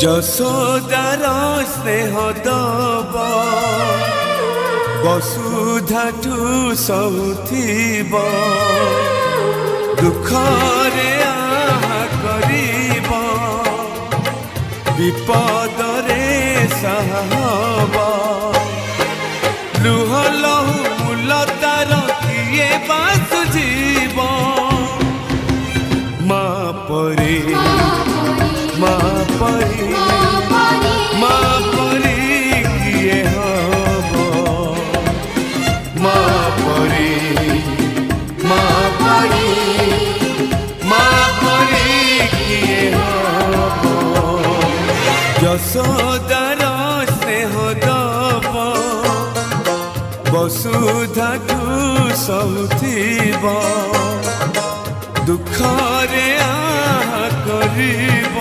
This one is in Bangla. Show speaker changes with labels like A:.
A: যশোদার স্নেহ দব বসুধাঠু সহুথিব দুঃখরে আহা করিব বিপদরে সাহব লুহ লহু মূলতার কিয়ে বাসুজিব মা পরে মা পরে মা পরে কিয়ে হব মা পরে মা পরে মা পরে কিয়ে হব যশোদার স্নেহ দব বসুধাঠু সহুথিব দুঃখরে আহা করিব